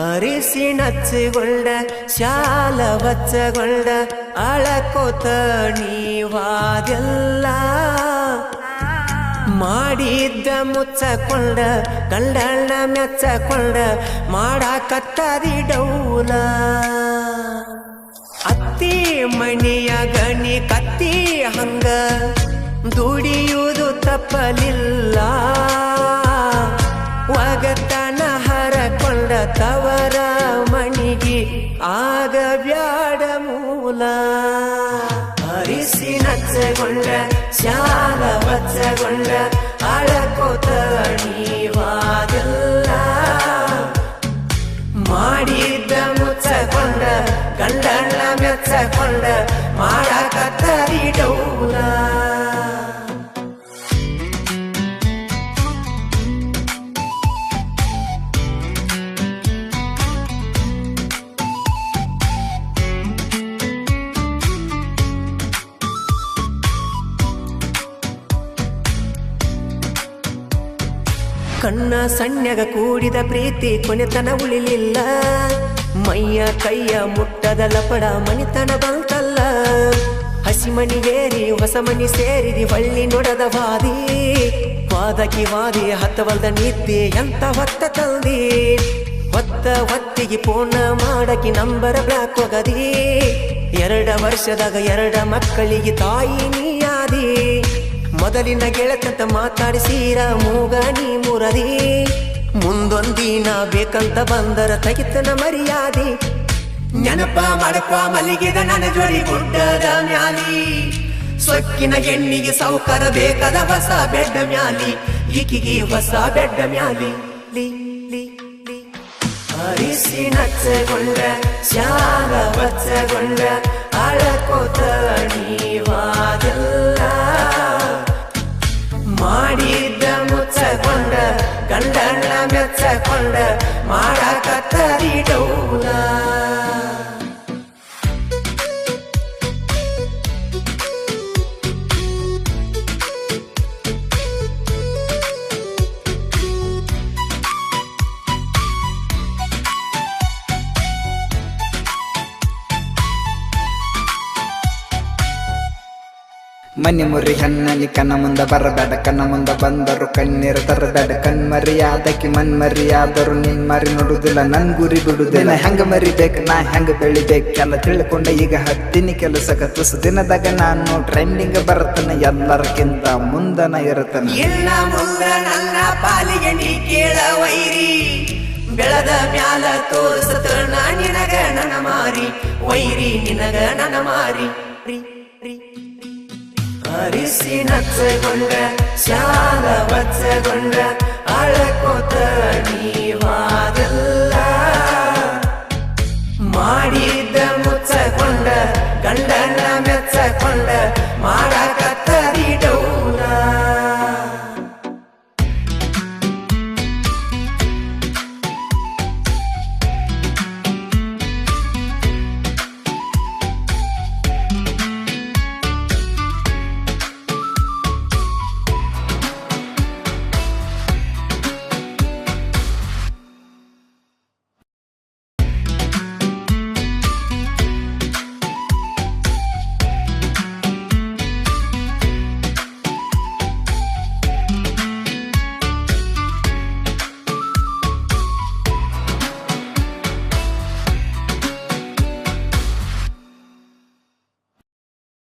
ಅರಿಸಿ ನಚ್ಚಗೊಂಡ ಶಾಲ ವಚ್ಚಗೊಂಡ ಅಳಕೋತ ನೀವಾದೆಲ್ಲ ಮಾಡಿದ್ದ ಮುಚ್ಚಕೊಂಡ ಗಂಡಣ್ಣ ಮೆಚ್ಚಕೊಂಡ ಮಾಡಾಕತ್ತದಿ ಡೌಲ ಅತ್ತಿ ಮಣಿಯ ಗಣಿ ಕತ್ತಿ ಹಂಗ ದುಡಿಯುವುದು ತಪ್ಪಲಿಲ್ಲ ಒಗತನ ಹರಕೊಂಡ ತವರ ಮಣಿಗೆ ಆಗ ಬ್ಯಾಡ ಮೂಲ ಅರಿಸಿ ನಚ್ಚಗೊಂಡ ಶಾಲ ವಚ್ಚಗೊಂಡ ಅಳಕೋತ ನೀವಾದೆಲ್ಲ ಮಾಡಿದ್ದ ಮುಚ್ಚಕೊಂಡ ಗಂಡಣ್ಣ ಮೆಚ್ಚಕೊಂಡ ಮಾಡಾಕತ್ತರಿ ಡೌಲ ಕಣ್ಣ ಸಣ್ಯಗ ಕೂಡಿದ ಪ್ರೀತಿ ಕೊನೆತನ ಉಳಿಲಿಲ್ಲ ಮೈಯ ಕೈಯ ಮುಟ್ಟದ ಲಪಡ ಮನಿತನ ಬಂತಲ್ಲ ಹಸಿಮಣಿಗೇರಿ ಹೊಸ ಮನಿ ಸೇರಿದಿ ಹೊಳ್ಳಿ ನೋಡದ ವಾದಕಿ ವಾದಿ ಹತ್ತವಲ್ದ ನಿದ್ದೆ ಎಂತ ಹೊತ್ತ ತಂದಿ ಹೊತ್ತಿಗೆ ಪೂರ್ಣ ಮಾಡಕಿ ನಂಬರ ಬ್ಲಾಕ್ ಹೋಗದಿ 2 ವರ್ಷದಾಗ 2 ಮಕ್ಕಳಿಗೆ ತಾಯಿ ನೀಯಾದಿ ಮೊದಲಿನ ಗೆಳತಂತ ಮಾತಾಡಿಸೀರ ಮೂಗ ನೀ ಮುರದಿ ಮುಂದೊಂದಿನ ಬೇಕಂತ ಬಂದರ ತಗಿತನ ಮರ್ಯಾದಿ ನೆನಪ ಮಾಡಪ್ಪ ಮಲ್ಲಿಗೆದ ನನ್ನ ಜೋಡಿ ಗುಡ್ಡದ ಮ್ಯಾಲಿ ಸೊಕ್ಕಿನ ಹೆಣ್ಣಿಗೆ ಸೌಕರ ಬೇಕಾದ ಹೊಸ ಬೆಡ್ಡ ಮ್ಯಾಲಿ ಈಕಿಗೆ ಹೊಸ ಬೆಡ್ಡ ಮ್ಯಾಲಿ ಅರಿಸಿ ನಚ್ಚಗೊಂಡ ಶಾಲ ವಚ್ಚಗೊಂಡ ಅಳಕೋತ ನೀವಾದೆಲ್ಲ ಮಾಡಿದ್ದ ಮುಚ್ಚಕೊಂಡ ಗಂಡಣ್ಣ ಮೆಚ್ಚಕೊಂಡ ಮಾಡಾಕತ್ತರಿ ಡೌಲ ಮನಿ ಮುರಿ ಹಣ್ಣಲ್ಲಿ ಕಣ್ಣ ಮುಂದ ಬರಬೇಡ ಕಣ್ಣ ಮುಂದ ಬಂದರು ಕಣ್ಣೀರು ತರಬೇಡ ಕಣ್ಮರಿಯಾದಕ್ಕೆ ಮನ್ಮರಿಯಾದರು ನಿನ್ ಮರಿ ನೋಡುದಿಲ್ಲ ನನ್ ಗುರಿ ಬಿಡುದಿಲ್ಲ ಹೆಂಗ ಮರಿಬೇಕು ನಾ ಹೆಂಗ ಬೆಳಿಬೇಕೆಲ್ಲ ತಿಳ್ಕೊಂಡ ಈಗ ಹತ್ತಿನಿ ಕೆಲಸಕ ತುಸು ದಿನದಾಗ ನಾನು ಟ್ರೆಂಡಿಂಗ್ ಬರ್ತನ ಎಲ್ಲರಕ್ಕಿಂತ ಮುಂದನ ಇರತನ ಇಲ್ಲ ಮುಂದ ನನ್ನ ಪಾಲಿಗೆ ನೀ ಕೇಳ ವೈರಿ ಬೆಳದ ಮ್ಯಾಲ ತೋರಿಸತ ನಿನಗ ನನ್ನ ಮಾರಿ ವೈರಿ ನಿನಗ ನನ್ನ ಮಾರಿ ಅರಿಸಿ ನಚ್ಚಗೊಂಡ ಶಾಲ ವಚ್ಚಗೊಂಡ ಅಳಕೋತ